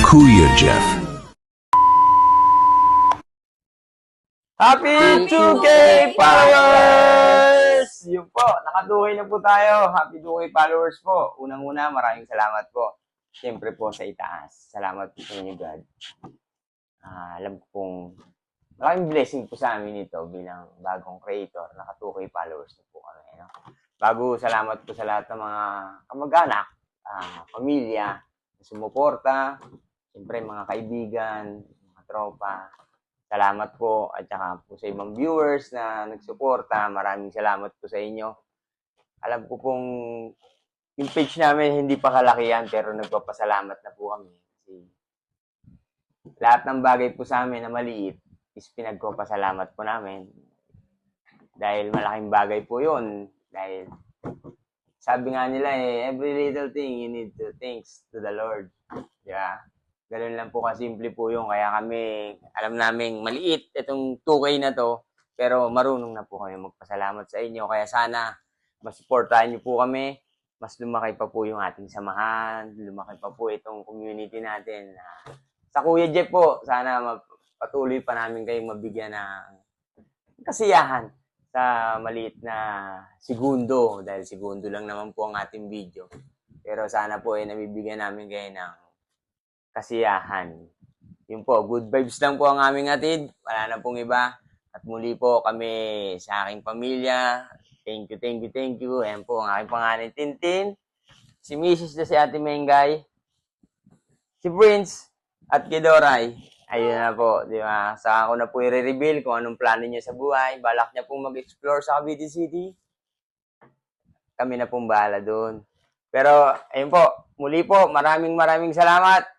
Kuya Jeff. Happy 2K followers! Yun po, nakatuhay na po tayo. Happy 2K followers po. Unang-una, maraming salamat po. Siyempre po sa itaas. Salamat po sa inyo, God. Alam ko pong malaking blessing po sa amin ito bilang bagong creator. Naka 2K followers na po kami. No? Bago, salamat po sa lahat ng mga kamag-anak, pamilya, sumuporta, siyempre mga kaibigan, mga tropa. Salamat po at saka po sa ibang viewers na nagsuporta. Maraming salamat po sa inyo. Alam ko pong yung page namin hindi pa kalakihan pero nagpapasalamat na po kami. Kasi lahat ng bagay po sa amin na maliit is pinagpapasalamat po namin. Dahil malaking bagay po yun. Dahil sabi nga nila every little thing you need to thanks to the Lord. Yeah. Ganun lang po kasimple po yung kaya kami, alam namin maliit itong 2K na to, pero marunong na po kami magpasalamat sa inyo. Kaya sana masuportahan niyo po kami, mas lumaki pa po yung ating samahan, lumaki pa po itong community natin. Sa Kuya Jeff po, sana patuloy pa namin kayong mabigyan ng kasiyahan sa maliit na segundo, dahil segundo lang naman po ang ating video. Pero sana po nabibigyan namin kayo ng kasiyahan. Yun po, good vibes lang po ang aming hatid. Wala na pong iba. At muli po kami sa aking pamilya. Thank you. Ayan po ang aking pangalan, Tintin. Si Mrs. na si Ate Mengay. Si Prince at Kidoray. Ayun na po, di ba? Saka ako na po i-reveal kung anong plano niya sa buhay. Balak niya pong mag-explore sa Cavite City. Kami na pong bahala doon. Pero, ayun po, muli po, maraming salamat.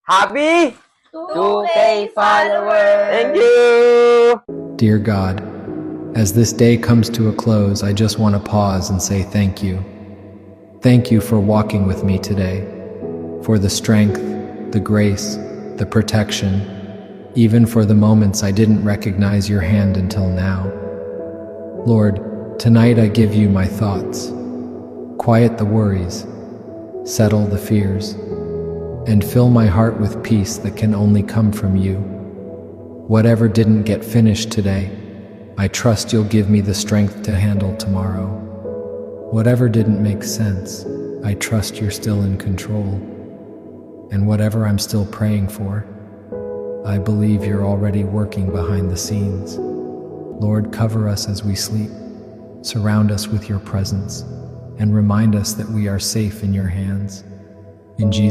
Happy 2K followers! Thank you! Dear God, as this day comes to a close, I just want to pause and say thank you. Thank you for walking with me today, for the strength, the grace, the protection, even for the moments I didn't recognize your hand until now. Lord, tonight I give you my thoughts. Quiet the worries, settle the fears, and fill my heart with peace that can only come from you. Whatever didn't get finished today, I trust you'll give me the strength to handle tomorrow. Whatever didn't make sense, I trust you're still in control. And whatever I'm still praying for, I believe you're already working behind the scenes. Lord, cover us as we sleep, surround us with your presence, and remind us that we are safe in your hands. In Jesus'